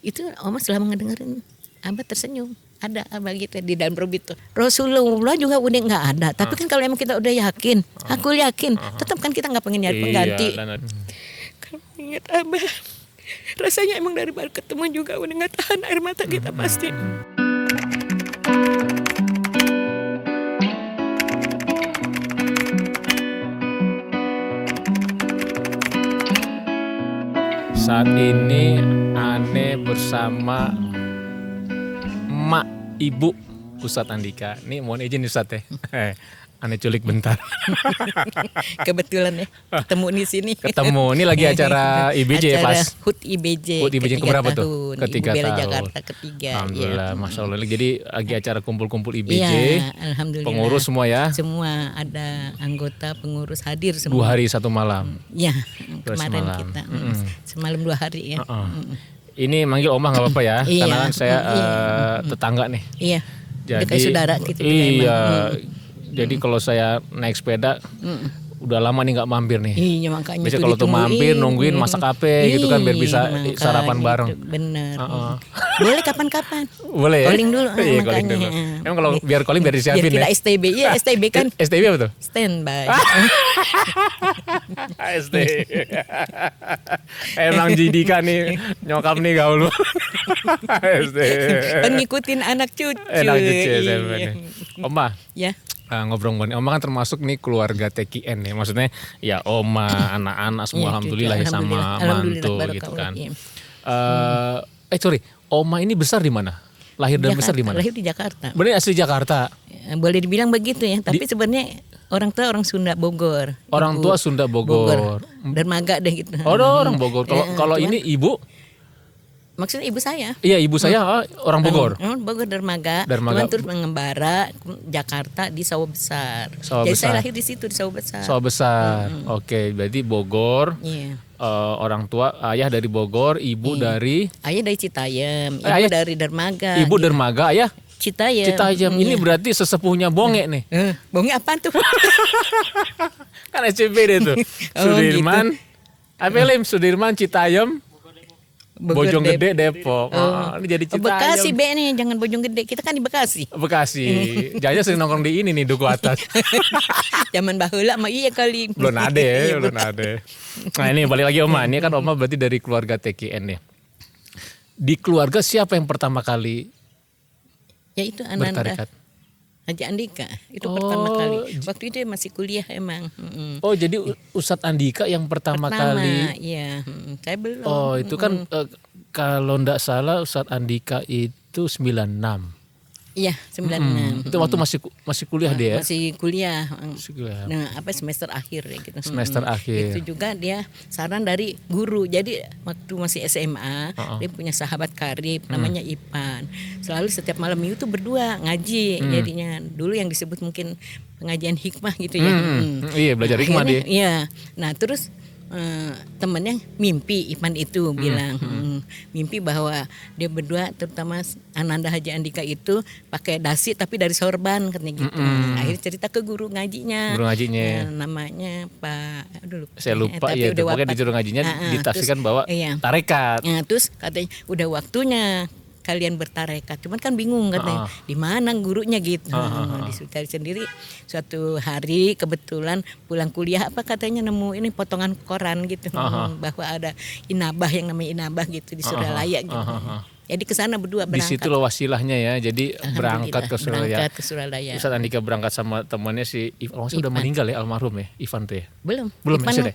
Itu Oma selama ngedengerin Abah tersenyum. Ada Abah gitu di dalam perut itu. Rasulullah juga udah nggak ada. Tapi kan kalau emang kita udah yakin, aku yakin, tetap kan kita nggak pengen nyari pengganti. Kalau ingat Abah, rasanya emang dari baru ketemu juga udah nggak tahan air mata kita pasti. Saat ini Ane bersama Mak Ibu Ustadz Andika. Nih mohon izin Ustadz ya. Ane culik bentar. Kebetulan ya ketemu di sini. Ketemu ini lagi acara IBJ ya pas. HUT IBJ. HUT IBJ keberapa tuh? Ketiga tahun. Jakarta ketiga. Alhamdulillah, Masya Allah. Jadi lagi acara kumpul-kumpul IBJ. Iya, alhamdulillah. Pengurus semua ya? Semua ada anggota pengurus hadir semua. 2 hari 1 malam. Iya, kemarin semalam. kita semalam 2 hari ya. Ini manggil Oma nggak apa-apa ya? Iya. Karena kan saya tetangga nih. Iya. Jadi kayak saudara gitu. Iya. Jadi kalau saya naik sepeda udah lama nih nggak mampir nih. Iya, makanya biasanya kalau tuh mampir nungguin masak apa gitu kan biar bisa sarapan bareng. Bener. Boleh kapan-kapan. Boleh ya? Calling dulu. Iya, calling dulu. Emang kalau biar calling biar disiapin biar kita ya? STB. Iya, STB kan. STB apa tuh? Standby. STB. Emang Jidika nih nyokap nih gaul. STB. Ngikutin anak cucu. Anak cucu SMP nih. Oma. Ya. Ngobrol-ngobrol, Oma kan termasuk nih keluarga TKN ya, maksudnya ya Oma, anak-anak semua alhamdulillah ya sama mantu gitu kan. Sorry, Oma ini besar di mana? Lahir dan besar di mana? Lahir di Jakarta. Benar asli Jakarta. Boleh dibilang begitu ya, tapi sebenarnya orang tua orang Sunda Bogor. Orang tua Sunda Bogor. Dermaga deh gitu. Oh, orang Bogor. Kalau ini ibu? Maksudnya ibu saya. Iya, ibu saya orang Bogor. Bogor Dermaga. Cuman terus mengembara Jakarta di Sawah Besar. Jadi saya lahir di situ di Sawah Besar. Sawah Besar. Oke, berarti Bogor. Iya. Orang tua ayah dari Bogor, ibu dari ayah dari Citayam, ibu dari Dermaga. Ibu Dermaga, ayah Citayam. Ini berarti sesepuhnya Bonge nih. Bonge apaan tuh? Kan SCBD tuh. Sudirman. Gitu. Sudirman, Citayam. Bojonggede, Depok. Ini jadi Citayam. Bekasi be nih, jangan Bojonggede. Kita kan di Bekasi. Jaya sering nongkrong di ini nih Duku Atas. Zaman baheula mah iya kali. Belum ada. Nah ini balik lagi Oma. Ini kan Oma berarti dari keluarga TKN ya. Di keluarga siapa yang pertama kali itu Ananda bertarikat? Haji Andika itu pertama kali. Waktu itu masih kuliah emang. Oh jadi Ustadz Andika yang pertama kali. Iya, saya belum. Oh itu kan kalau ndak salah Ustadz Andika itu 96. Iya 96. Itu waktu masih kuliah dia ya? Masih kuliah. Nah semester akhir ya gitu. Semester akhir. Itu juga dia saran dari guru. Jadi waktu masih SMA dia punya sahabat karib namanya Ipan. Selalu setiap malam minggu tuh berdua ngaji jadinya. Dulu yang disebut mungkin pengajian hikmah gitu ya. Iya belajar hikmah dia. Iya. Nah terus temennya mimpi Ipan itu bilang mimpi bahwa dia berdua terutama Ananda Haji Andika itu pakai dasi tapi dari sorban katanya gitu. Akhirnya cerita ke guru ngajinya. Namanya Pak saya lupa ya pokoknya disuruh ngajinya ditafsirkan bahwa tarekat. Terus katanya udah waktunya kalian bertarekat, cuman kan bingung katanya di mana gurunya gitu. Disuruh cari sendiri. Suatu hari kebetulan pulang kuliah katanya nemu ini potongan koran gitu bahwa ada inabah yang namanya inabah gitu di Suralaya gitu. Jadi ke sana berdua berangkat. Di situ loh wasilahnya ya. Jadi berangkat ke Suralaya. Ustadz Andika berangkat sama temannya si Ivan. Sudah meninggal ya almarhum ya Ivan tuh ya? Belum Ivan ya?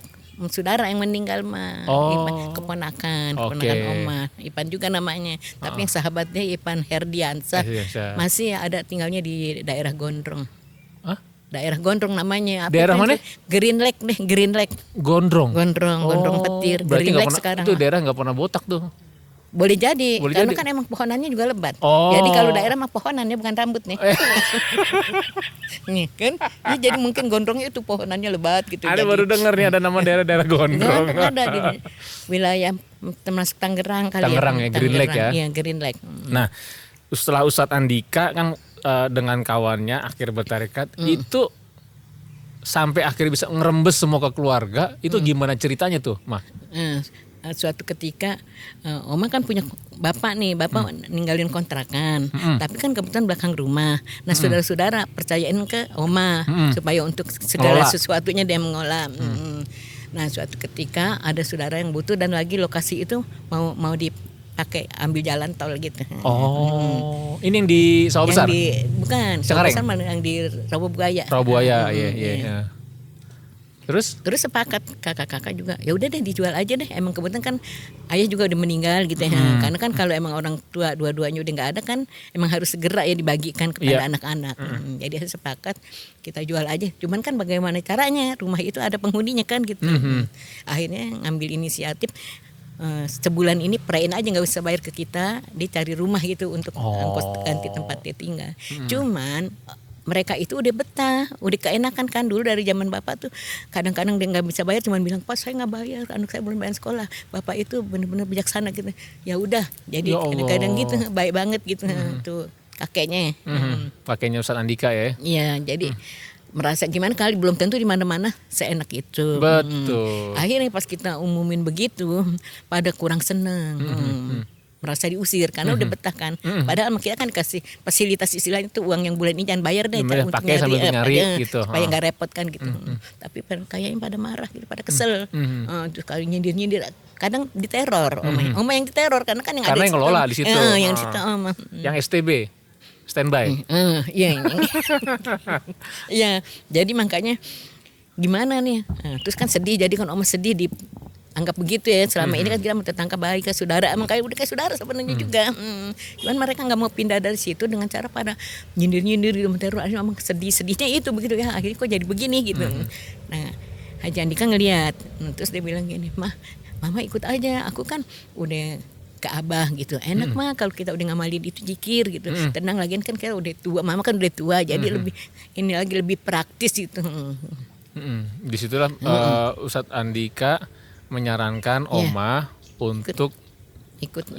Saudara yang meninggal mah Ipan keponakan Oma Ipan juga namanya tapi yang sahabatnya Ipan Herdiansah masih ada tinggalnya di daerah Gondrong. Daerah Gondrong namanya. Daerah mana? Green Lake deh, Green Lake. Gondrong Petir. Berarti Green Lake sekarang. Itu daerah nggak pernah botak tuh. Boleh jadi, karena kan emang pohonannya juga lebat. Jadi kalau daerah mah pohonannya bukan rambut nih. Nih kan, jadi mungkin Gondrongnya itu pohonannya lebat gitu. Ada baru dengar nih ada nama daerah-daerah Gondrong. Ada di wilayah termasuk Tangerang kali Tangerang ya, Green Lake ya. Iya, Green Lake. Nah, setelah Ustadz Andika kan dengan kawannya akhir bertarekat itu sampai akhirnya bisa ngerembes semua ke keluarga, itu gimana ceritanya tuh, Mah? suatu ketika Oma kan punya bapak nih, bapak ninggalin kontrakan, tapi kan kebetulan belakang rumah. Nah saudara-saudara percayain ke Oma supaya untuk segala sesuatunya dia mengolah. Nah suatu ketika ada saudara yang butuh dan lagi lokasi itu mau dipakai ambil jalan tol gitu. Ini yang di Sawah Besar? Bukan, Sawah Besar yang di Rawabuaya. Rawabuaya, iya. Terus sepakat kakak-kakak juga, ya udah deh dijual aja deh. Emang kebetulan kan ayah juga udah meninggal gitu ya. Karena kan kalau emang orang tua dua-duanya udah nggak ada kan, emang harus segera ya dibagikan kepada anak-anak. Jadi sepakat kita jual aja. Cuman kan bagaimana caranya, rumah itu ada penghuninya kan gitu. Akhirnya ngambil inisiatif. Sebulan ini perain aja nggak usah bayar ke kita, dia cari rumah gitu untuk ongkos ganti tempat dia tinggal. Cuman mereka itu udah betah, udah keenakan kan. Dulu dari zaman bapak tuh kadang-kadang dia nggak bisa bayar, cuman bilang, Pak saya nggak bayar, anak saya belum bayar sekolah. Bapak itu benar-benar bijaksana gitu. Ya udah, jadi kadang-kadang gitu baik banget gitu tuh kakeknya. Kakeknya Ustadz Andika ya? Iya, jadi merasa gimana kali belum tentu di mana-mana seenak itu. Betul. Akhirnya pas kita umumin begitu, pada kurang seneng. Merasa diusir karena udah betah kan. Padahal kita kan kasih fasilitas istilahnya tuh uang yang bulan ini jangan bayar deh untuk pakai sambil nyari gitu. Supaya nggak repot kan gitu. Tapi kayaknya pada marah gitu, pada kesel. Terus kali nyindir kadang diteror Oma yang diteror karena kan yang ada yang ngelola di situ. Yang di situ Oma. Yang STB standby. Iya. Iya, jadi makanya gimana nih? Terus kan sedih, jadi kan Oma sedih anggap begitu ya, selama ini kan kita tetangga baik ke saudara, emang udah kayak saudara sebenarnya juga. Cuman mereka nggak mau pindah dari situ dengan cara pada nyindir gitu, teror. Emang sedihnya itu begitu ya, akhirnya kok jadi begini gitu. Nah Haji Andika ngelihat, terus dia bilang gini, Mama ikut aja, aku kan udah ke Abah gitu, enak mah kalau kita udah ngamalin itu zikir gitu, tenang lagi kan kita udah tua, Mama kan udah tua, jadi lebih praktis gitu. Disitulah Ustadz Andika menyarankan Oma untuk ikut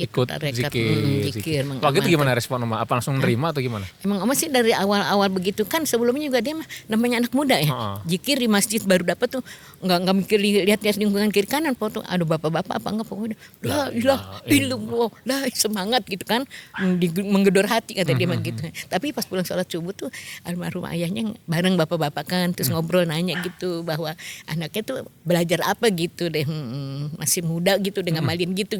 zikir. Waktu itu gimana respon Oma? Apa langsung nerima atau gimana? Emang Oma sih dari awal-awal begitu kan, sebelumnya juga dia namanya anak muda ya. Zikir di masjid baru dapat tuh nggak mikir lihat lingkungan kiri kanan, foto aduh bapak-bapak apa enggak pokoknya la ilaha illallah, lah semangat gitu kan, menggedor hati kata dia begitu. Tapi pas pulang sholat subuh tuh almarhum ayahnya bareng bapak-bapak kan, terus ngobrol nanya gitu bahwa anaknya tuh belajar apa gitu deh, masih muda gitu dengan ngamalin gitu.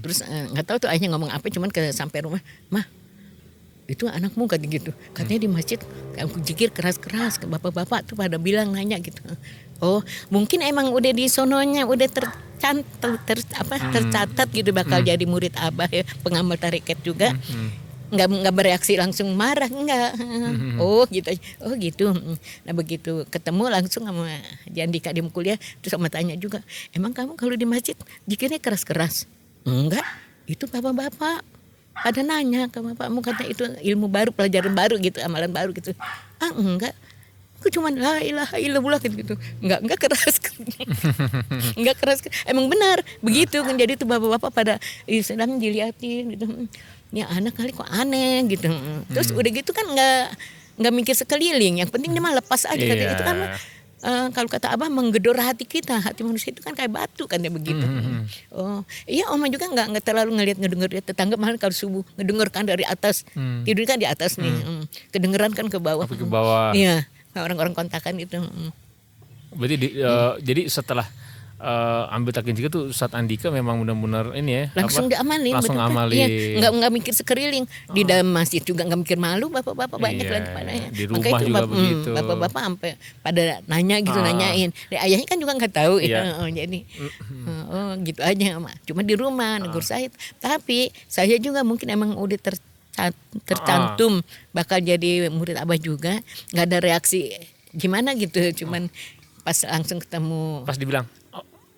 Terus nggak tahu tuh ayahnya ngomong apa, cuman sampai rumah, Mah itu anakmu kata gitu, katanya di masjid aku zikir keras-keras, ke bapak-bapak tuh pada bilang nanya gitu. Oh mungkin emang udah di sononya udah tercatat gitu bakal jadi murid Abah ya, pengamal tarekat juga. Nggak bereaksi langsung marah, enggak. Oh gitu. Nah begitu ketemu langsung sama Jandika di kuliah, terus sama tanya juga, emang kamu kalau di masjid zikirnya keras-keras? Enggak, itu bapak-bapak pada nanya ke bapakmu, kata itu ilmu baru, pelajaran baru gitu, amalan baru gitu. Enggak, aku cuma la ilaha illallah gitu. Enggak keras. Enggak keras. Emang benar begitu kan, jadi tuh bapak-bapak pada Islam diliatin gitu. Ya anak kali kok aneh gitu. Terus udah gitu kan nggak mikir sekeliling, yang penting dia mah lepas aja kata itu kan. Kalau kata Abah menggedor hati kita, hati manusia itu kan kayak batu kan dia begitu. Oh iya, Oma juga nggak terlalu ngedenger tetangga, malah kalau subuh ngedenger kan dari atas, tidur kan di atas nih, kedengeran kan ke bawah. Iya, orang-orang kontakan itu. Berarti jadi setelah ambil takin zikir tuh Ustadz Andika memang benar-benar ini ya, langsung diamalin, langsung amalin. Iya, nggak mikir sekeliling, di dalam masjid juga nggak mikir malu, bapak-bapak banyak lagi padanya. Di rumah itu, juga begitu. Bapak-bapak sampai pada nanya gitu, nanyain. Ayahnya kan juga nggak tahu ya, jadi gitu aja, cuma di rumah negur saya. Tapi saya juga mungkin emang udah tercantum bakal jadi murid Abah juga, nggak ada reaksi gimana gitu, cuman pas langsung ketemu, pas dibilang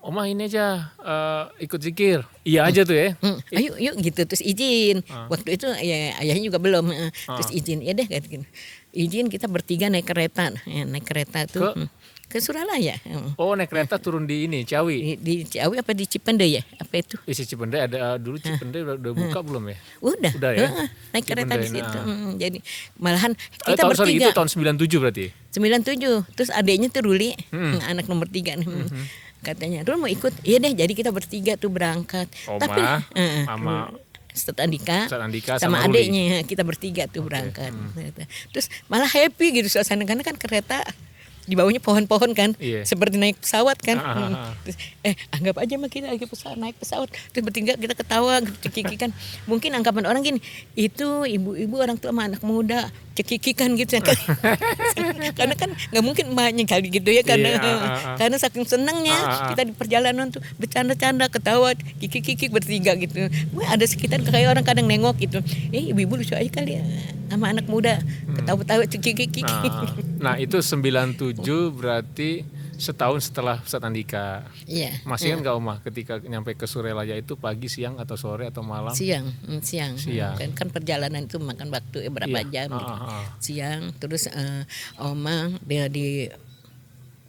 Oma ini aja ikut zikir, iya aja tuh ya. Ayo yuk gitu, terus izin. Waktu itu ya ayahnya juga belum, terus izin ya deh kayak gitu. Izin kita bertiga naik kereta tuh ke Suralaya. Oh naik kereta turun di ini Ciawi. Di Ciawi apa di Cipende ya? Apa itu? Di Cipende ada dulu, Cipende udah buka belum ya? Udah ya. Naik kereta di situ. Jadi malahan kita bertiga. Itu tahun 97 berarti. 97. Terus adiknya tuh Ruli, anak nomor 3 nih. katanya Rul mau ikut, iya deh, jadi kita bertiga tuh berangkat. Oma Tapi sama Ustadz Andika, Ustadz Andika sama Ruli. adiknya, kita bertiga tuh berangkat. Terus malah happy gitu suasana, karena kan kereta di bawahnya pohon-pohon kan, Iya. seperti naik pesawat kan. Ah. Terus, anggap aja mah kita lagi naik pesawat. Terus bertiga kita ketawa, cekikikan. Mungkin anggapan orang gini, itu ibu-ibu orang tua sama anak muda cekikikan gitu kan. Karena kan nggak mungkin emaknya kali gitu ya, karena karena saking senangnya kita di perjalanan tuh bercanda-canda, ketawa, kikik-kikik bertiga gitu. Wah, ada sekitar kayak orang kadang nengok gitu. Ibu-ibu lucu aja kali ya sama anak muda, ketawa-ketawa cekik-kikik. Nah, itu 97 berarti setahun setelah Ustadz Andika. Iya. Masih kan nggak Oma ketika nyampe ke Surelaya itu pagi, siang atau sore atau malam? Siang. Siang. Kan perjalanan itu makan waktu berapa jam gitu. Siang, terus Oma dia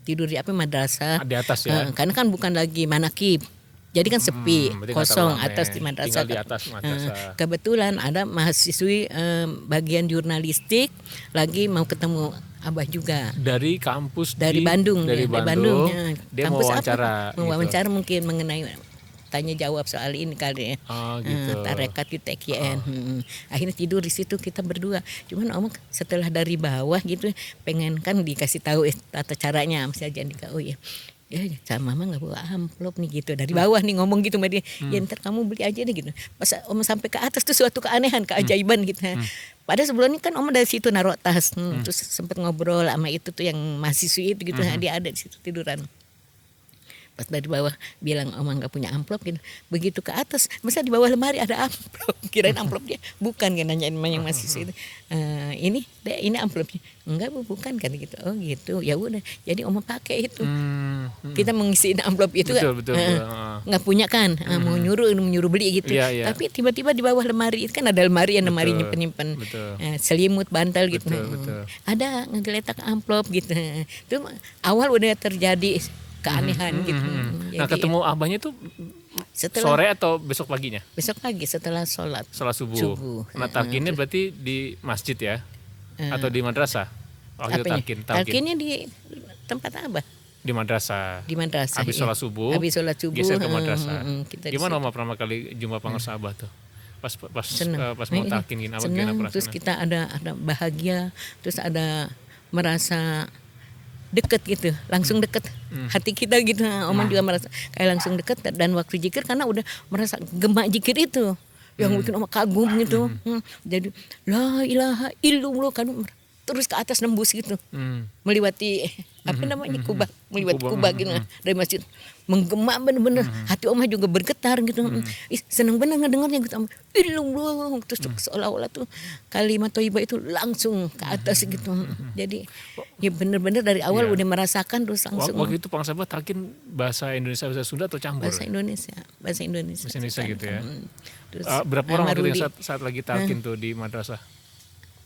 tidur di madrasah. Di atas ya. Karena kan bukan lagi manakib. Jadi kan sepi, kosong atas di madrasah. Tinggal di atas madrasah. Kebetulan ada mahasiswi bagian jurnalistik lagi mau ketemu Abah juga. Dari kampus dari Bandung. Dari Bandung. Ya. Dia Kampus mau wawancara. Mau wawancara mungkin mengenai tanya jawab soal ini kali ya. Gitu. Tarekat di TKN. Akhirnya tidur di situ kita berdua. Cuman Om setelah dari bawah gitu pengen kan dikasih tahu tata caranya Mas Andika. Oh ya. Ya sama mama nggak bawa amplop nih gitu dari bawah nih ngomong gitu sama dia. Ya ntar kamu beli aja deh gitu. Pas Om sampai ke atas tuh suatu keanehan, keajaiban gitu. Padahal sebelumnya kan Om dari situ naruh tas, terus sempet ngobrol sama itu tuh yang mahasiswi itu gitu. Dia ada di situ tiduran. Pas dari bawah bilang Oma nggak punya amplop gitu. Begitu ke atas, masa di bawah lemari ada amplop? Kirain amplopnya bukan, kan nanyain yang mahasiswa itu. Ini amplopnya. Enggak Bu, bukan kan gitu. Oh gitu. Ya udah. Jadi Oma pakai itu. Kita mengisiin amplop itu betul. Nggak punya kan. Mau nyuruh beli gitu. Iya. Tapi tiba-tiba di bawah lemari itu kan ada lemari yang lemari penyimpan selimut, bantal gitu. Betul. Ada ngegeletak amplop gitu. Itu awal udah terjadi keanehan gitu. Nah, ketemu abahnya tuh sore atau besok paginya? Besok pagi setelah sholat subuh. Nah, talkinnya berarti di masjid ya? Atau di madrasah? Waktu itu talkin. Talkinnya di tempat Abah. Di madrasah. Habis sholat subuh. Geser ke madrasah. Gimana Oma pertama kali jumpa pengurus Abah tuh? Pas mau talkin gini, senang. Terus kita ada bahagia, terus ada merasa deket gitu, langsung deket hati kita gitu. Oma juga merasa kayak langsung deket, dan waktu zikir karena udah merasa gemak zikir itu yang bikin Oma kagum gitu. Jadi la ilaha illallah kan terus ke atas nembus gitu, melewati kubah, melewati kubah gitu dari masjid, menggema bener-bener. Hati Oma juga bergetar gitu. Seneng bener ngedengarnya gitu. Illallah, terus seolah-olah tuh kalimat thayyibah itu langsung ke atas gitu. Jadi ya bener-bener dari awal udah merasakan terus langsung. Waktu itu Pang Sabah talkin bahasa Indonesia, bahasa Sunda atau campur? Bahasa Indonesia gitu ya. Terus berapa orang waktu itu saat lagi talkin tuh di madrasah?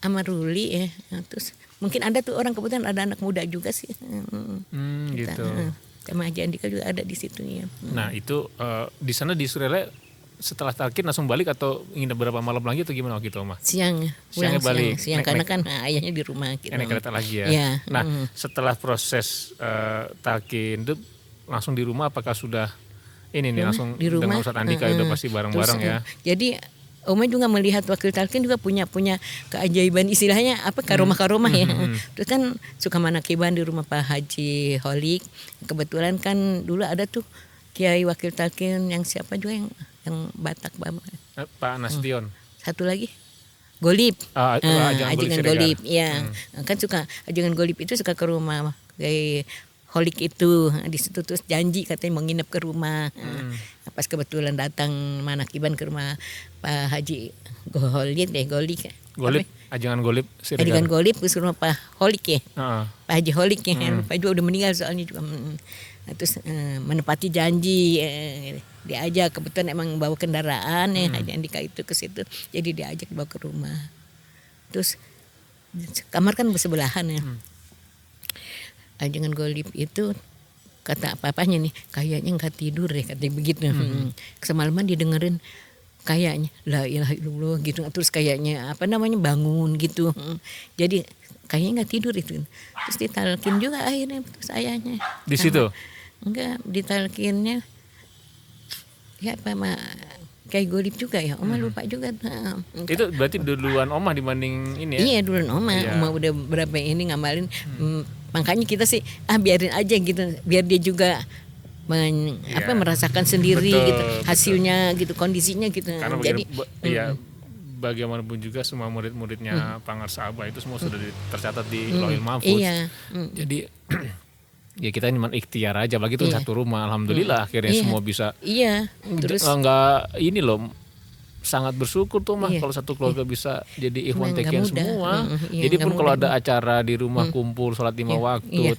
Sama Ruli ya. Terus mungkin ada tuh orang, kebetulan ada anak muda juga sih. Gitu. Sama Haji Andika juga ada di situ ya. Nah itu di sana di Surelaya setelah talkin langsung balik atau nginep berapa malam lagi atau gimana waktu itu Oma? Siangnya balik. Siang karena kan ayahnya di rumah gitu. Naik kereta lagi ya. Nah setelah proses talkin itu langsung di rumah, apakah sudah langsung di rumah, dengan Ustadz Andika udah pasti bareng-bareng ya? Jadi Oma juga melihat wakil talkin juga punya keajaiban, istilahnya karomah ya. Terus kan suka manakiban di rumah Pak Haji Holik. Kebetulan kan dulu ada tuh kiai wakil talkin yang siapa juga yang Batak Pak Nastion. Satu lagi Golib. Ajengan Golib. Ya. Kan suka ajengan Golib itu suka ke rumah kiai Holik itu. Di situ terus janji katanya mau nginep ke rumah. Pas kebetulan datang manakiban ke rumah Pak Haji Golib. Ajengan Golib. Ajengan Golib ke rumah Pak Holik ya. Pak Haji Holik ya. Pak juga udah meninggal soalnya juga. Terus menepati janji, diajak, kebetulan emang bawa kendaraan ya Haji Andika itu ke situ. Jadi diajak bawa ke rumah. Terus kamar kan bersebelahan ya. Ajengan Golib itu kata papanya nih, kayaknya nggak tidur deh, katanya begitu. Semalaman didengerin kayaknya la ilaha illallah gitu, terus kayaknya bangun gitu. Jadi kayaknya nggak tidur itu. Terus ditalkin juga akhirnya terus ayahnya di situ Enggak, ditalkinnya ya apa kayak golip juga ya, Oma lupa juga. Itu berarti duluan Oma dibanding ini ya? Iya duluan Oma, Oma udah berapa ini ngamalin. Makanya kita sih biarin aja gitu, biar dia juga merasakan sendiri. Betul, gitu hasilnya betul. Gitu kondisinya gitu. Karena jadi bagaimanapun juga semua murid-muridnya Pangarsa Abah itu semua sudah tercatat di Lauhil Mahfuz. Iya. Jadi ya kita cuma ikhtiar aja, bagi itu satu rumah, alhamdulillah akhirnya semua bisa. Iya. Terus nggak ini loh, sangat bersyukur tuh mah kalau satu keluarga bisa jadi ikhwan TKN semua. Jadi pun kalau ada acara di rumah kumpul sholat 5 waktu,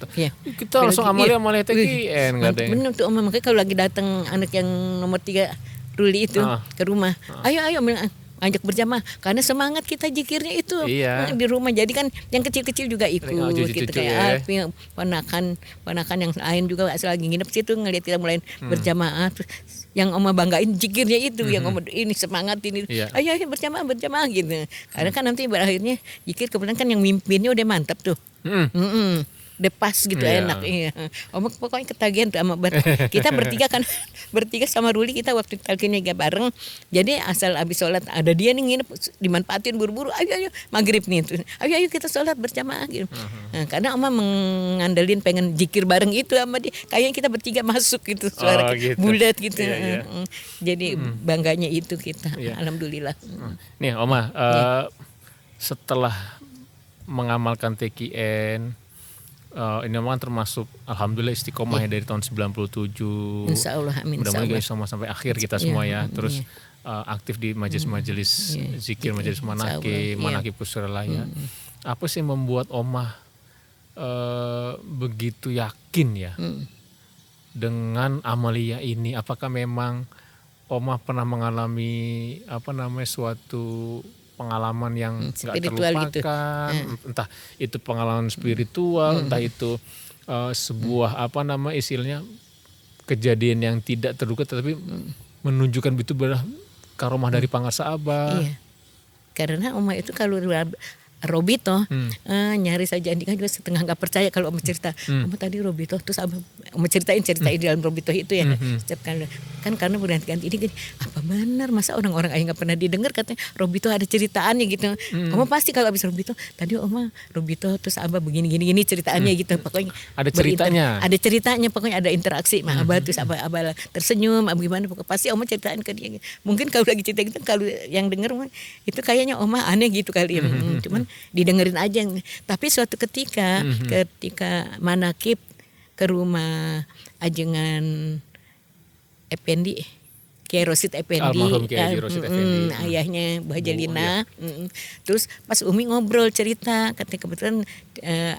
kita langsung amalia TKN katanya. Benar tuh Om, makanya kalau lagi datang anak yang nomor 3 Ruli itu ke rumah, ayo ngajak berjamaah karena semangat kita zikirnya itu di rumah. Jadi kan yang kecil-kecil juga ikut gitu kayak ponakan yang lain juga lagi nginep situ ngelihat kita mulai berjamaah. Terus yang Oma banggain zikirnya itu, yang Oma ini semangat ini. Ayo berjamaah gitu. Karena kan nanti berakhirnya zikir kebetulan kan yang mimpinnya udah mantap tuh. Udah pas gitu enak. Oma pokoknya ketagihan tuh sama kita bertiga sama Ruli, kita waktu talkinnya gak bareng. Jadi asal habis sholat ada dia nih nginep, dimanfaatin buru-buru. Ayo maghrib nih. Ayo kita sholat berjamaah gitu. Nah, karena Oma mengandalin pengen zikir bareng itu sama dia. Kayaknya kita bertiga masuk gitu, suara gitu. Bulat gitu. Jadi bangganya itu kita. Alhamdulillah. Nih Oma, setelah mengamalkan TKN, ini memang termasuk alhamdulillah istiqomah ya dari tahun 97. Insyaallah, amin. Mudah-mudahan sama sampai akhir kita semua ya. Terus aktif di majelis-majelis zikir, majelis manakib Kusuralaya. Apa sih membuat Oma begitu yakin ya dengan amalia ini? Apakah memang Oma pernah mengalami suatu pengalaman yang nggak terlupakan, gitu. Entah itu pengalaman spiritual, entah itu sebuah istilahnya kejadian yang tidak terduga, tapi menunjukkan itu adalah karomah dari Pangarsa Abah. Iya. Karena Oma itu kalau Robito nyaris saja Andika juga setengah nggak percaya kalau Oma cerita. Oma tadi Robito, terus Oma ceritain di dalam Robito itu ya. Setiap kali kan karena berganti-ganti ini apa benar, masa orang-orang aja nggak pernah didengar katanya Robito ada ceritaannya gitu. Oma pasti kalau habis Robito tadi Oma Robito terus Abah begini ceritaannya gitu. Pokoknya ada ceritanya pokoknya ada interaksi sama Abah, terus Abah tersenyum gimana, pokoknya pasti Oma ceritain ke dia. Mungkin kalau lagi cerita gitu, kalau yang denger itu kayaknya Oma aneh gitu kali ya. Cuman didengerin aja. Tapi suatu ketika manakib ke rumah ajengan Effendi, Kiai Rosid Effendi, almarhum Kiai Rosid Effendi, ayahnya Bu Hajalina. Terus pas Umi ngobrol cerita, katanya kebetulan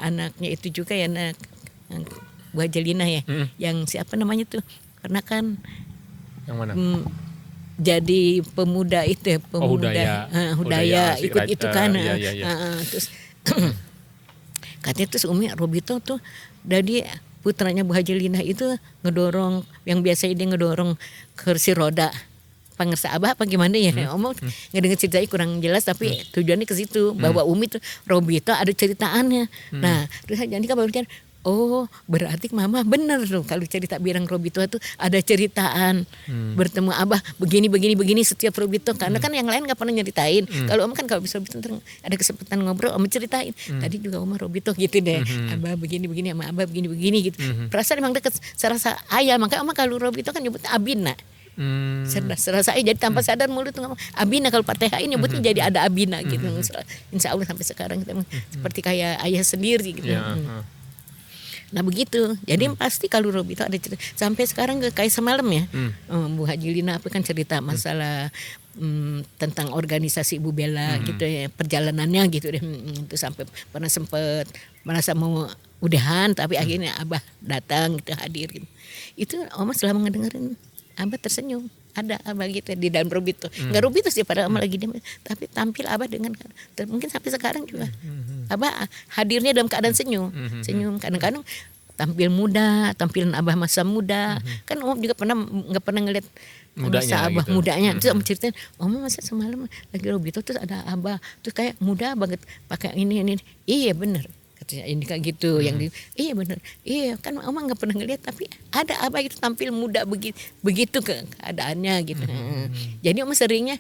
anaknya itu juga ya, anak Bu Hajalina ya, yang siapa namanya tuh, karena kan yang mana? Jadi pemuda itu ya, Hudaya ikut itu kan. Terus katanya terus Umi Robito tuh dari putranya Bu Hajalina itu ngedorong, yang biasa dia ngedorong kursi roda Pangarsa Abah apa gimana ya. Omong ngedenger ceritanya kurang jelas, tapi tujuannya ke situ bahwa Umi tuh Robito ada ceritaannya. Nah terus jadi kan baru oh berarti Mama bener tuh kalau cerita Birang Robito itu ada ceritaan bertemu Abah begini setiap Robito, karena kan yang lain nggak pernah nyeritain. Kalau Om kan kalau bisa Robito ada kesempatan ngobrol Om ceritain. Tadi juga Om Robito gitu deh, Abah begini sama Abah begini gitu. Perasaan emang deket serasa ayah, makanya Om kalau Robito kan nyebutnya Abina. Serasa jadi tanpa sadar mulut tuh ngomong Abina, kalau Fatihah ini nyebutnya jadi ada Abina gitu. Insya Allah sampai sekarang kita seperti kayak ayah sendiri gitu. Nah begitu, jadi pasti kalau Robito ada cerita sampai sekarang kayak semalam ya, Bu Hajalina apa kan cerita masalah tentang organisasi Ibu Bella gitu ya, perjalanannya gitu deh. Itu sampai pernah sempet merasa mau udahan, tapi akhirnya Abah datang gitu, hadir gitu. Itu Oma selama ngedengerin Abah tersenyum. Ada Abah gitu di dalam Robito. Enggak Robito sih pada Oma lagi dia, tapi tampil Abah dengan mungkin sampai sekarang juga. Abah hadirnya dalam keadaan senyum. Kadang-kadang tampil muda, tampilan Abah masa muda. Kan Om juga enggak pernah ngeliat masa Abah gitu. Mudanya. Terus Om ceritain, Om masa semalam lagi Robito terus ada Abah, terus kayak muda banget pakai ini. Iya benar. katanya ini kayak gitu. Yang iya benar, iya kan Oma nggak pernah ngeliat, tapi ada Abah itu tampil muda begitu keadaannya gitu. Jadi Oma seringnya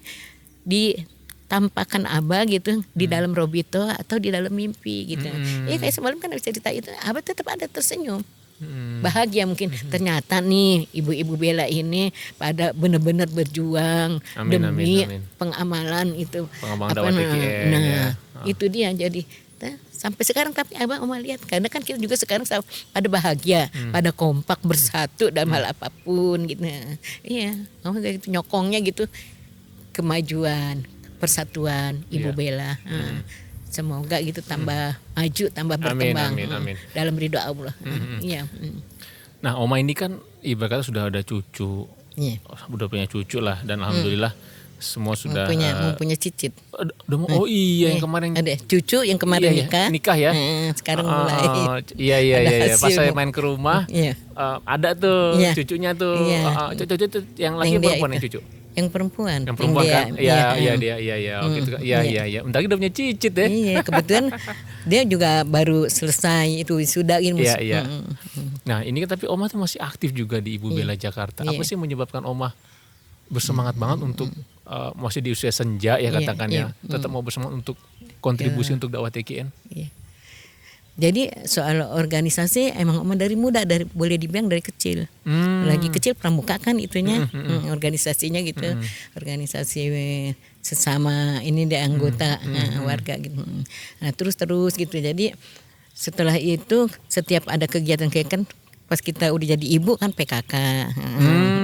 ditampakkan Abah gitu di dalam robito atau di dalam mimpi gitu. Kayak semalam kan cerita itu Abah tetap ada tersenyum. Bahagia mungkin ternyata nih ibu-ibu Bella ini pada benar-benar berjuang demi pengamalan itu. Itu dia jadi sampai sekarang. Tapi Abang Oma lihat karena kan kita juga sekarang pada bahagia, pada kompak bersatu dalam hal apapun gitu. Iya, Oma gitu nyokongnya gitu kemajuan, persatuan Ibu Bella. Semoga gitu tambah maju, tambah berkembang dalam ridho Allah. Iya. Nah, Oma ini kan ibaratnya sudah ada cucu, udah punya cucu lah, dan alhamdulillah semua sudah mempunyai cicit. Yang kemarin ada cucu yang kemarin nikah ya. Sekarang mulai. Iya. Pas saya main ke rumah, ada tuh cucunya tuh. Cucu tuh yang laki perempuan yang cucu. Yang perempuan kan? Iya. Gitu. Iya. Bentar lagi udah punya cicit ya. Iya, kebetulan dia juga baru selesai itu wisudain. Iya. Nah, ini kan tapi Oma tuh masih aktif juga di Ibu Bella Jakarta. Apa sih menyebabkan Oma bersemangat banget untuk masih di usia senja ya katakan ya, tetap mau bersemangat untuk kontribusi untuk dakwah TKN? Iya. Jadi soal organisasi emang Oma dari muda, boleh dibilang dari kecil. Lagi kecil pramuka kan itunya, organisasinya gitu. Organisasi sesama ini di anggota warga gitu. Nah, terus gitu. Jadi setelah itu setiap ada kegiatan kan pas kita udah jadi ibu kan PKK.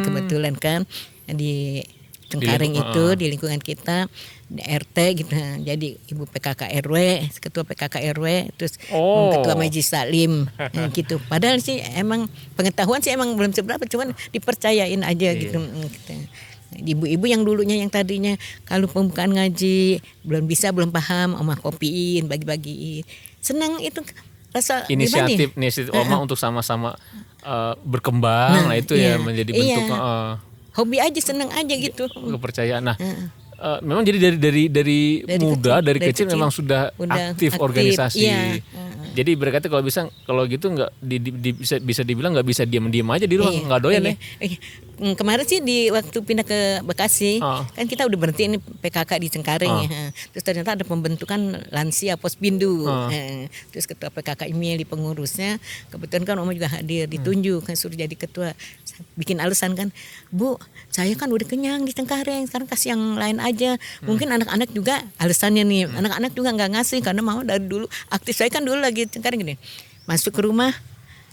Kebetulan kan di Cengkareng itu di lingkungan kita di RT gitu. Jadi ibu PKK RW, ketua PKK RW, terus ketua majelis taklim gitu. Padahal sih emang pengetahuan sih emang belum seberapa, cuman dipercayain aja gitu. Ibu-ibu yang dulunya yang tadinya kalau pembukaan ngaji belum paham, Oma kopiin, bagi-bagiin. Senang itu rasa inisiatif Oma untuk sama-sama berkembang. Nah itu ya menjadi bentuk hobi aja, seneng aja gitu. Kepercayaan. Nah, memang jadi dari muda, dari kecil memang sudah aktif organisasi. Iya. Jadi berkata kalau gitu nggak bisa dibilang nggak bisa diam aja di rumah, nggak doyan ya. Kemarin sih di waktu pindah ke Bekasi kan kita udah berhenti ini PKK di Cengkareng ya. Terus ternyata ada pembentukan lansia Pospindu. Terus ketua PKK ini di pengurusnya kebetulan kan Oma juga hadir, ditunjuk kan suruh jadi ketua. Bikin alasan kan, Bu, saya kan udah kenyang di Cengkareng, sekarang kasih yang lain aja. Mungkin anak-anak juga alasannya nih, anak-anak juga nggak ngasih karena mau dari dulu aktif. Saya kan dulu lagi Cengkareng gini, masuk ke rumah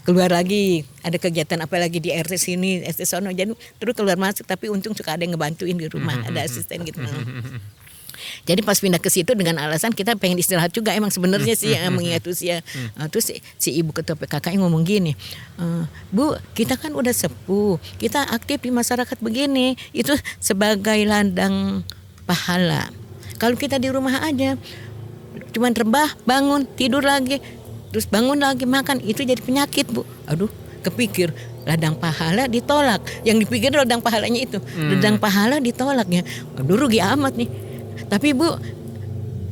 keluar lagi, ada kegiatan apa lagi di RT sini, RT sono, jadi terus keluar masuk. Tapi untung suka ada yang ngebantuin di rumah, ada asisten gitu. Jadi pas pindah ke situ dengan alasan kita pengen istirahat juga emang sebenarnya sih mengingat usia. Terus si ibu ketua PKK ngomong gini, Bu, kita kan udah sepuh, kita aktif di masyarakat begini, itu sebagai ladang pahala. Kalau kita di rumah aja, cuman rebah, bangun, tidur lagi, terus bangun lagi makan, itu jadi penyakit, Bu. Aduh, kepikir ladang pahala ditolak. Yang dipikir ladang pahalanya itu, ladang pahala ditolaknya. Aduh, rugi amat nih. Tapi Bu,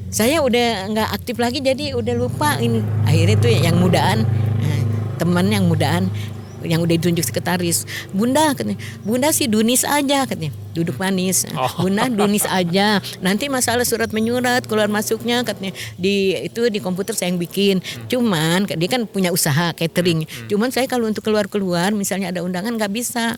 saya udah nggak aktif lagi, jadi udah lupa ini. Akhirnya tuh yang mudaan, teman yang mudaan, yang udah ditunjuk sekretaris. Bunda katanya, Bunda sih dunis aja katanya, duduk manis. Bunda dunis aja. Nanti masalah surat menyurat keluar masuknya katanya di komputer saya yang bikin. Cuman dia kan punya usaha catering. Cuman saya kalau untuk keluar misalnya ada undangan nggak bisa.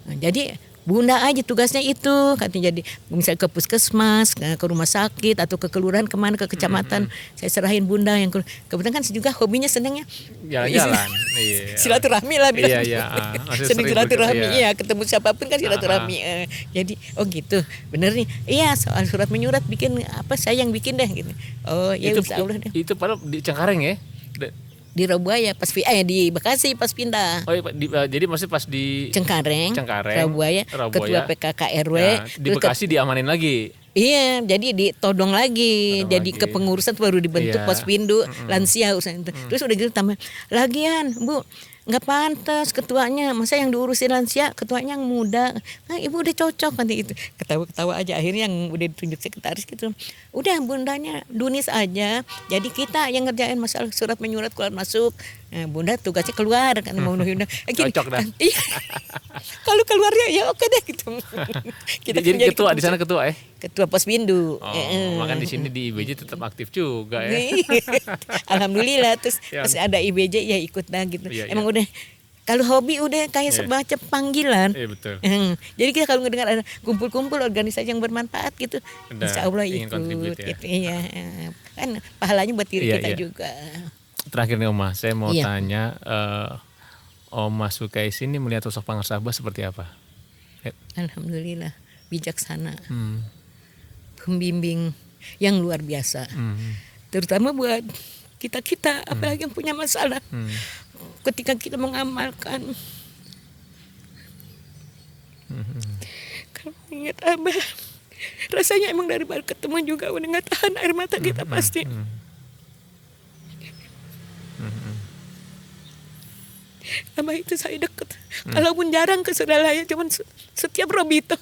Nah, jadi Bunda aja tugasnya itu katanya, jadi misalnya ke puskesmas, ke rumah sakit atau ke kelurahan kemana, ke kecamatan, saya serahin Bunda yang kebetulan kan juga hobinya senangnya jalan-jalan. Silaturahmi lah bilang. Senang silaturahmi, ketemu siapapun kan silaturahmi. Jadi gitu, bener nih. Iya, soal surat menyurat bikin apa saya yang bikin deh gitu. Oh ya insya Allah deh. Itu padahal di Cengkareng ya? Di Rabuaya di Bekasi pas pindah. Jadi maksudnya pas di Cengkareng, Rabuaya, ketua PKK RW. Ya, di Bekasi diamanin lagi. Iya, jadi ditodong lagi. Jadi kepengurusan baru dibentuk Pospindu lansia usaha itu. Terus udah gitu tambah lagian, Bu, nggak pantas ketuanya, masa yang diurusin lansia ketuanya yang muda. Nah, ibu udah cocok nanti itu, ketawa aja. Akhirnya yang udah ditunjuk sekretaris gitu, udah bundanya Dunis aja, jadi kita yang ngerjain masalah surat menyurat keluar masuk. Nah, bunda tugasnya keluar kan mau nunda. Cocok dah. Iya. Kalau keluarnya ya oke deh gitu. Kita jadi ketua di sana, ketua ketua Posbindu. Makan di sini di IBJ tetap aktif juga ya. Alhamdulillah, terus pas ada IBJ ya ikut dah gitu. Emang udah kalau hobi udah kayak semacam panggilan. Iya betul. Jadi kita kalau mendengar ada kumpul-kumpul organisasi yang bermanfaat gitu, insya Allah ikut. Gitu, ya. Kan pahalanya buat diri kita juga. Terakhir nih Oma, saya mau tanya, Oma Sukaisi ini melihat sosok Pangersabah seperti apa? Alhamdulillah bijaksana, pembimbing yang luar biasa, terutama buat kita apalagi yang punya masalah. Ketika kita mengamalkan, kalau ingat Abah, rasanya emang dari baru ketemu juga udah nggak tahan air mata kita pasti. Abah itu saya deket, kalaupun jarang ke Suralaya, cuman setiap Robito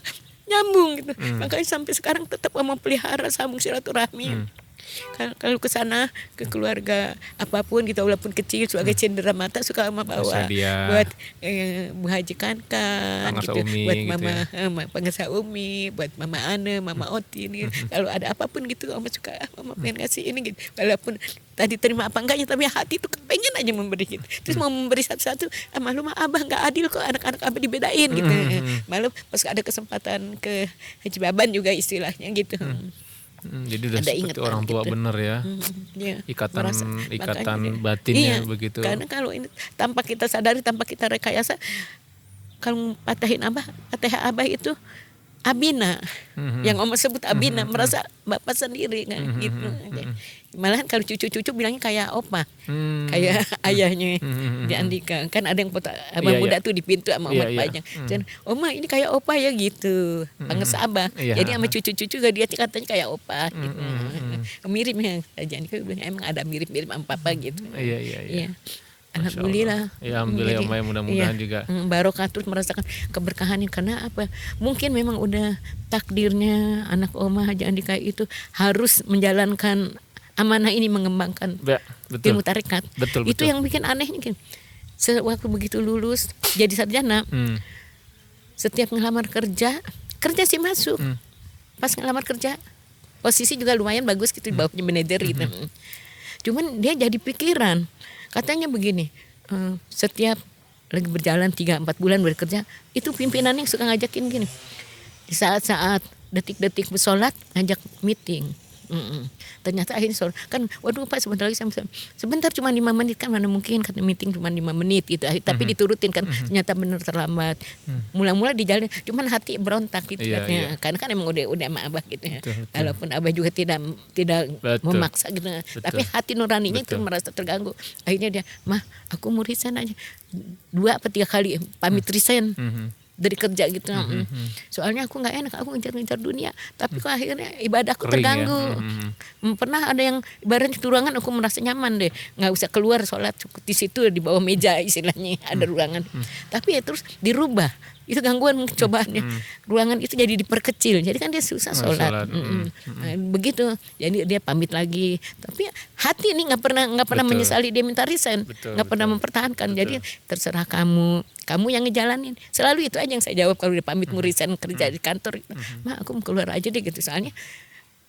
nyambung gitu. Makanya sampai sekarang tetap memelihara sambung silaturahmi. Kalau ke sana ke keluarga apapun kita walaupun kecil sebagai cendera mata suka sama bawa buat Bu Haji Kankan gitu, buat Mama Pengesah Umi, buat Mama Ane, Mama Oti gitu. Kalau ada apapun gitu Oma suka Mama pengen kasih ini gitu. Walaupun tadi terima apa enggaknya tapi hati itu pengen aja memberi gitu. Terus mau memberi satu-satu, malu mah Abah nggak adil kok anak-anak Abah dibedain gitu. Malu pas ada kesempatan ke Haji Baban juga istilahnya gitu. Jadi udah seperti orang tua gitu. Bener ya, ikatan batinnya begitu. Karena kalau ini tanpa kita sadari, tanpa kita rekayasa, kalau patahin patah Abah itu Abina, yang Oma sebut Abina, merasa bapak sendiri kan gitu. Malahan kalau cucu-cucu bilangnya kayak opa, kayak ayahnya di Andika. Kan ada yang foto abang muda tuh di pintu sama Oma Pajang. Dan Oma ini kayak opa ya gitu, Pangersabah. Jadi sama cucu-cucu juga dia katanya kayak opa gitu. Mirip ya, Andika bilang emang ada mirip-mirip sama papa gitu. Iya. Alhamdulillah. Ya alhamdulillah Oma, mudah-mudahan juga barokah terus merasakan keberkahannya. Karena apa? Mungkin memang udah takdirnya anak Oma Haji Andika itu harus menjalankan amanah ini, mengembangkan ilmu tarekat. Itu yang bikin anehnya kan. Sewaktu begitu lulus jadi sarjana, setiap ngelamar kerja sih masuk. Pas ngelamar kerja posisi juga lumayan bagus gitu, di bawahnya manajer gitu. Cuman dia jadi pikiran. Katanya begini, setiap lagi berjalan 3-4 bulan bekerja, itu pimpinannya suka ngajakin gini. Di saat-saat detik-detik bersolat ngajak meeting. Ternyata akhirnya sholat kan, waduh Pak sebentar lagi sebentar cuma 5 menit kan, mana mungkin kata meeting cuma 5 menit gitu. Tapi diturutin kan, ternyata benar terlambat. Mula-mula di jalan cuman hati berontak gitu katanya. Karena kan emang udah sama Abah gitu ya. Walaupun Abah juga tidak memaksa gitu. Tapi hati nuraninya itu merasa terganggu. Akhirnya dia, "Mah, aku mau resign aja." 2 atau 3 kali pamit resign dari kerja gitu. Soalnya aku nggak enak, aku ngejar-ngejar dunia, tapi kok akhirnya ibadahku terganggu. Pernah ada yang ibaratnya ruangan aku merasa nyaman deh, nggak usah keluar sholat di situ di bawah meja istilahnya ada ruangan. Tapi ya terus dirubah, itu gangguan cobaannya. Ruangan itu jadi diperkecil, jadi kan dia susah sholat. Begitu, jadi dia pamit lagi. Tapi hati ini nggak pernah menyesali dia minta resign, nggak pernah mempertahankan. Jadi terserah kamu yang ngejalanin. Selalu itu aja yang saya jawab kalau dia pamit mau resign kerja di kantor. "Mah, aku mau keluar aja deh gitu, soalnya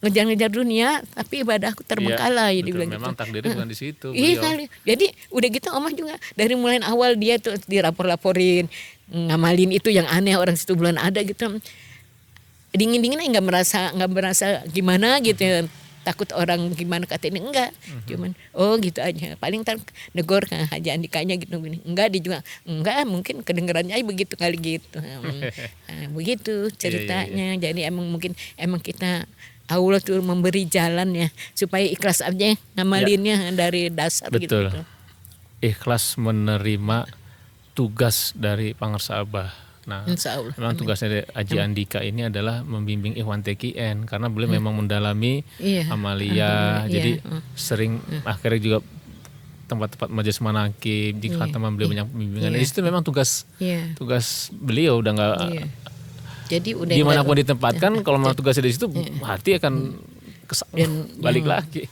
ngejar-ngejar dunia tapi ibadahku terbengkalai." Dia bilang memang gitu. Takdirnya bukan di situ. Iya kali. Jadi udah gitu Omah juga dari mulai awal dia tuh dirapor-laporin ngamalin itu yang aneh, orang situ bulan ada gitu. Dingin-dinginnya nggak merasa gimana gitu ya. Takut orang gimana kata ini, enggak. Cuman gitu aja. Paling ntar negor kan Haji Andikanya gitu gini. Enggak, dia juga enggak, mungkin kedengerannya begitu kali gitu. Begitu ceritanya. Jadi emang kita Allah tuh memberi jalan ya supaya ikhlas aja ngamalinnya dari dasar. Betul. Gitu. Ikhlas menerima tugas dari Pangersabah. Nah, memang tugasnya Haji Andika ini adalah membimbing Ikhwan TKN karena beliau memang mendalami amalia, jadi sering akhirnya juga tempat-tempat majelis manaqib, di khataman beliau banyak bimbingan. Di situ memang tugas beliau udah nggak. Jadi udah dimanapun ditempatkan, kalau memang tugasnya di situ, hati akan balik lagi.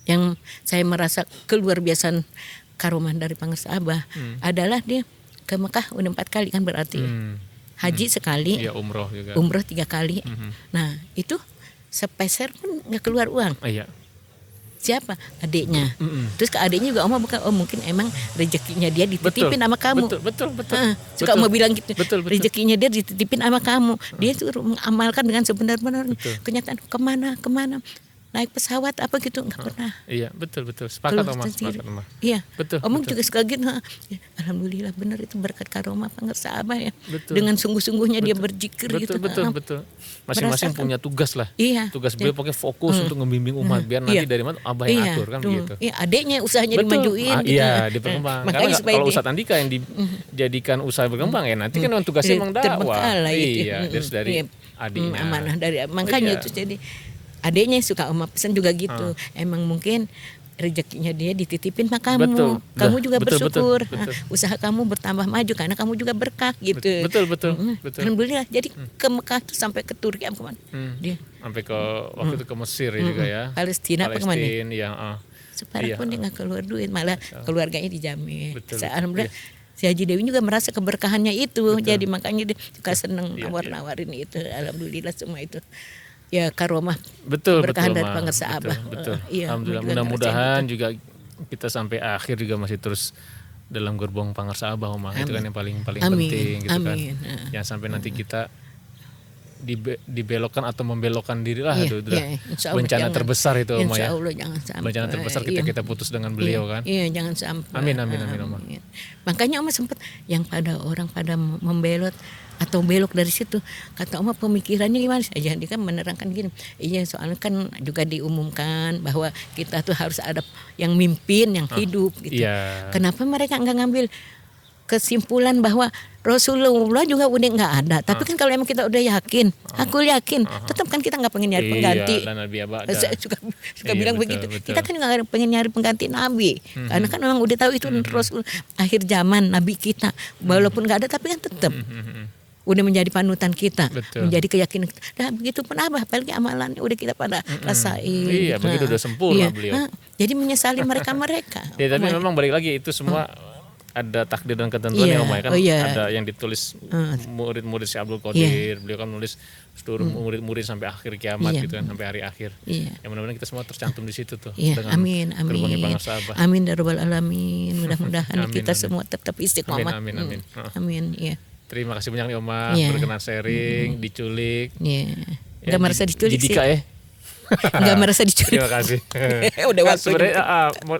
Yang saya merasa keluar biasaan karomah dari Pangersa Abah adalah dia ke Mekah udah 4 kali kan berarti. Haji sekali, umroh juga. Umroh 3 kali. Nah itu sepeser pun nggak keluar uang. Siapa? Adiknya. Terus ke adiknya juga Oma bukan, mungkin emang rezekinya dia dititipin sama kamu. Betul. Suka Oma bilang gitu. Betul. Rezekinya dia dititipin sama kamu. Dia tuh mengamalkan dengan sebenar-benarnya. Kenyataan kemana? Naik pesawat apa gitu nggak pernah. Iya betul sepakat Oma. Iya betul. Omong juga suka gitu. Alhamdulillah benar itu berkat karomah Pangersa Abah ya. Betul. Dengan sungguh-sungguhnya dia berzikir gitu. Betul. Masing-masing punya tugas lah. Iya. Tugas beliau pokoknya fokus untuk membimbing umat biar nanti dari mana Abah yang atur kan begitu. Iya adiknya usahanya dimajuin. Iya diperkembang. Karena kalau Ustadz Andika yang dijadikan usaha berkembang ya nanti kan tugasnya memang dakwah. Iya dari adiknya. Amanah dari makanya itu jadi. Adiknya suka Oma pesan juga gitu. Emang mungkin rezekinya dia dititipin sama kamu. Kamu juga bersyukur. Betul. Usaha kamu bertambah maju karena kamu juga berkah gitu. Betul. Alhamdulillah. Jadi ke Mekah tuh sampai ke Turki kemana? Dia sampai ke waktu itu ke Mesir juga ya. Palestina apa kemana? Ya. Separah pun dia nggak keluar duit, malah keluarganya dijamin. Betul. Alhamdulillah. Si Haji Dewi juga merasa keberkahannya itu. Jadi makanya dia suka seneng nawar-nawarin itu. Alhamdulillah semua itu. Ya karomah berkahan dari Pangersa Abah. Betul. Alhamdulillah mudah-mudahan juga kita sampai akhir juga masih terus dalam gerbong Pangersa Abah Oma. Itu kan yang paling penting gitu kan. Jangan sampai nanti kita dibelokkan atau membelokkan diri lah itu bencana terbesar itu Oma ya. Insya Allah jangan sampai. Bencana terbesar kita putus dengan beliau kan. Iya jangan sampai. Amin Oma. Makanya Oma sempat yang orang pada membelot atau belok dari situ, kata Oma pemikirannya gimana? Dia kan menerangkan gini, iya soalnya kan juga diumumkan bahwa kita tuh harus ada yang mimpin, yang hidup gitu. Kenapa mereka nggak ngambil kesimpulan bahwa Rasulullah juga udah nggak ada, tapi kan kalau emang kita udah yakin, aku yakin, tetap kan kita nggak pengen nyari pengganti. Saya suka bilang begitu. Kita kan nggak pengen nyari pengganti Nabi, karena kan memang udah tahu itu Rasul akhir zaman Nabi kita, walaupun nggak ada tapi kan tetap. Udah menjadi panutan kita, menjadi keyakinan kita. Nah begitu pun Abah, apalagi amalannya udah kita pada rasain. Iya, begitu udah sempurna beliau. Jadi menyesali mereka. Ya, tapi memang balik lagi itu semua ada takdir dan ketentuan ya Om ya kan. Ada yang ditulis murid-murid Syekh Abdul Qadir, beliau kan nulis seluruh murid-murid sampai akhir kiamat gitu kan, sampai hari akhir. Ya mudah-mudahan kita semua tercantum di situ tuh. Amin. Amin ya rabbal alamin. Mudah-mudahan kita semua tetap istiqomah. Amin. Iya. Terima kasih banyak nih Oma berkenan sharing, diculik. Enggak merasa diculik sih. Didika ya. Enggak merasa diculik. Terima kasih. Udah waktu. Sebenarnya mau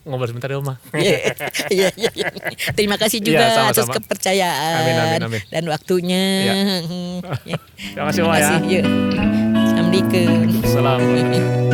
ngobrol sebentar ya Oma. Iya. Terima kasih juga atas kepercayaan dan waktunya. Terima kasih Oma ya. Assalamualaikum.